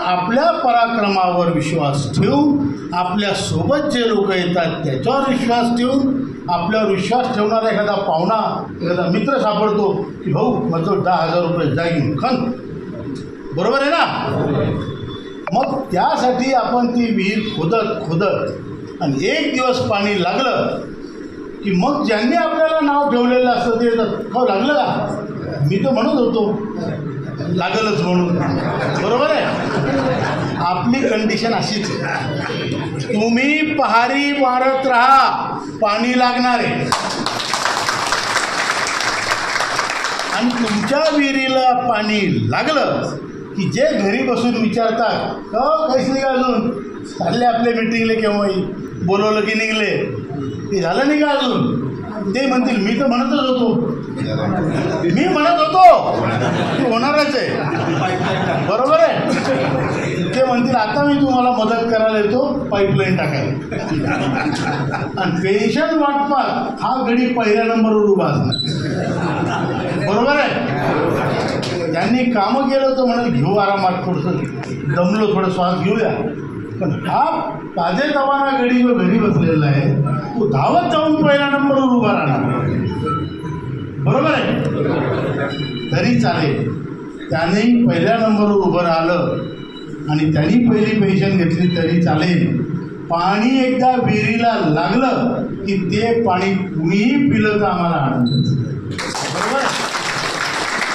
आपल्या पराक्रमावर विश्वास ठेवून आपल्या सोबत जे लोक येतात त्याच्यावर विश्वास ठेवून आपल्यावर विश्वास ठेवणारा एखादा पाहुणा एखादा मित्र सापडतो की भाऊ मग तो 10,000 रुपये जाईन खन, बरोबर आहे ना. मग त्यासाठी आपण ती विहीर खोदत आणि एक दिवस पाणी लागलं की मग ज्यांनी आपल्याला नाव ठेवलेलं असतं ते हो लागलं का, मी तर म्हणत होतो लागलच म्हणून, बरोबर आहे. आपली कंडिशन अशीच आहे, तुम्ही पहारी मारत राहा, पाणी लागणार आहे. आणि तुमच्या विहिरीला पाणी लागलं की जे घरी बसून विचारतात काहीच नाही का अजून, चालले आपल्या मिटिंगले केव्हाही, बोलवलं की निघले, ते झालं नाही का अजून, ते म्हणतील मी तर म्हणतच होतो, मी म्हणत होतो ते होणारच आहे, बरोबर आहे. ते म्हणतील आता मी तुम्हाला मदत करायला येतो पाईपलाईन टाकायला. आणि पेन्शन वाटपात हा गडी पहिल्या नंबरवर उभा असणार, बरोबर आहे. त्यांनी कामं केलं तर म्हणत घेऊ आरामात, थोडंसं दमलो, थोडं श्वास घेऊया. पण हा ताजेतवाना गडी जो घरी बसलेला आहे तो धावत जाऊन पहिल्या नंबरवर उभा राहणार, बरोबर आहे. तरी चालेल, त्याने पहिल्या नंबरवर उभं राहिलं आणि त्यांनी पहिली पेन्शन घेतली तरी चालेल. पाणी एकदा विहिरीला लागलं की ते पाणी कुणीही पिलं तर आम्हाला आनंद, बरोबर.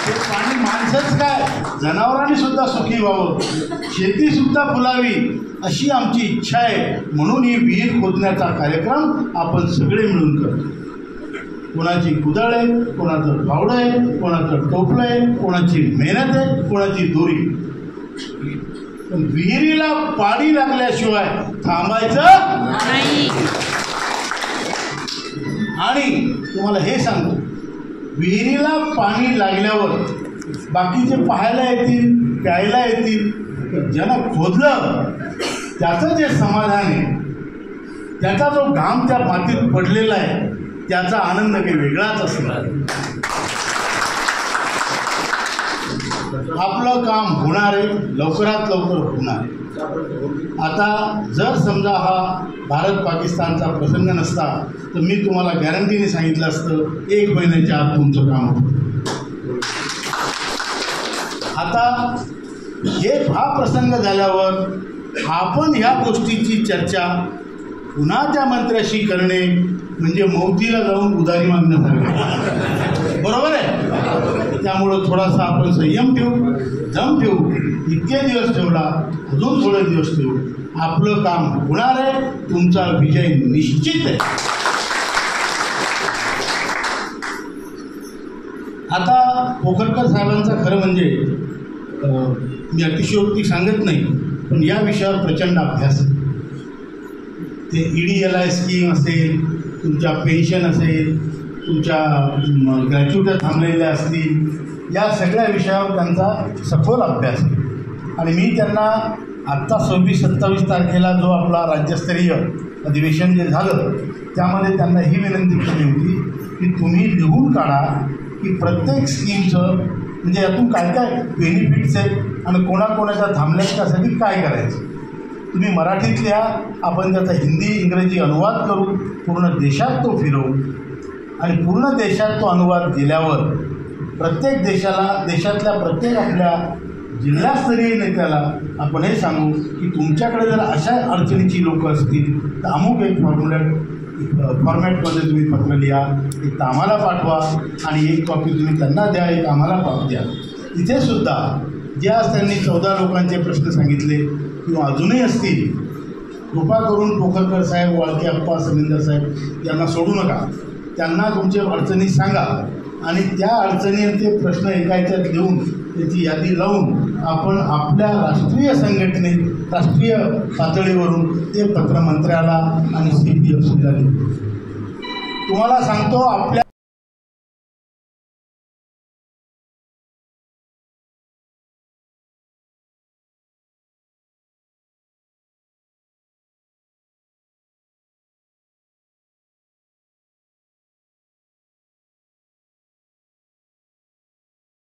ते पाणी माणसंच काय जनावरांनी सुद्धा सुखी व्हावं, शेतीसुद्धा फुलावी अशी आमची इच्छा आहे. म्हणून ही विहीर खोदण्याचा कार्यक्रम आपण सगळे मिळून करतो. कोणाची कुदळ आहे, कोणाचं फावडं आहे, कोणाचं टोपलं आहे, कोणाची मेहनत आहे, कोणाची दोरी. पण विहिरीला पाणी लागल्याशिवाय थांबायचं नाही. आणि तुम्हाला हे सांगतो, विहिरीला पाणी लागल्यावर बाकीचे पाहायला येतील, प्यायला येतील, ज्यानं खोदलं त्याचं जे समाधान आहे, त्याचा जो घाम त्या मातीत पडलेला आहे त्याचा आनंद काही वेगळाच असणार. आपलं काम होणार आहे, लवकरात लवकर होणार आहे. आता जर समजा हा भारत पाकिस्तानचा प्रसंग नसता तर मी तुम्हाला गॅरंटीने सांगितलं असतं 1 महिन्याच्या आत तुमचं काम होतं. आता हा प्रसंग झाल्यावर आपण ह्या गोष्टीची चर्चा पुन्हा त्या मंत्र्याशी करणे म्हणजे मौतीला जाऊन उधारी मागण्यासारखे, बरोबर आहे. त्यामुळं थोडासा आपण संयम ठेवू, जम ठेवू. इतके दिवस ठेवला, अजून थोडे दिवस ठेवू. आपलं काम होणार आहे, तुमचा विजय निश्चित आहे. आता पोखरकर साहेबांचा खरं म्हणजे मी अतिशयोक्ती सांगत नाही, पण या विषयावर प्रचंड अभ्यास आहे. ते EDLI स्कीम असेल, तुमच्या पेन्शन असेल, तुमच्या ग्रॅच्युट्या थांबलेल्या असतील, या सगळ्या विषयावर त्यांचा सखोल अभ्यास आहे. आणि मी त्यांना आत्ता 26-27 तारखेला जो आपला राज्यस्तरीय अधिवेशन जे झालं त्यामध्ये त्यांना ही विनंती केली होती की तुम्ही लिहून काढा की प्रत्येक स्कीमचं म्हणजे यातून काय काय बेनिफिट्स आहेत आणि कोणाकोणाच्या थांबल्यात त्यासाठी काय करायचं. तुम्ही मराठीत लिहा, आपण त्याचा हिंदी इंग्रजी अनुवाद करू, पूर्ण देशात तो फिरवू. आणि पूर्ण देशात तो अनुवाद गेल्यावर प्रत्येक देशातल्या प्रत्येक आपल्या जिल्हास्तरीय नेत्याला आपण हे सांगू की तुमच्याकडे जर अशा अडचणीची लोकं असतील तर अमुक एक फॉर्मॅटमध्ये तुम्ही पत्र लिहा, एक तर आम्हाला पाठवा आणि एक कॉपी तुम्ही त्यांना द्या, एक आम्हाला द्या. इथेसुद्धा जे आज त्यांनी 14 लोकांचे प्रश्न सांगितले किंवा अजूनही असतील, कृपा करून पोखरकर साहेब, वाळके अप्पा, समिंदर साहेब यांना सोडू नका. त्यांना तुमच्या अडचणी सांगा आणि त्या अडचणींचे प्रश्न एका ह्याच्यात देऊन त्याची यादी लावून आपण आपल्या राष्ट्रीय संघटनेत, राष्ट्रीय पातळीवरून ते पत्र मंत्र्याला आणि CPFCला देऊ. तुम्हाला सांगतो, आपल्या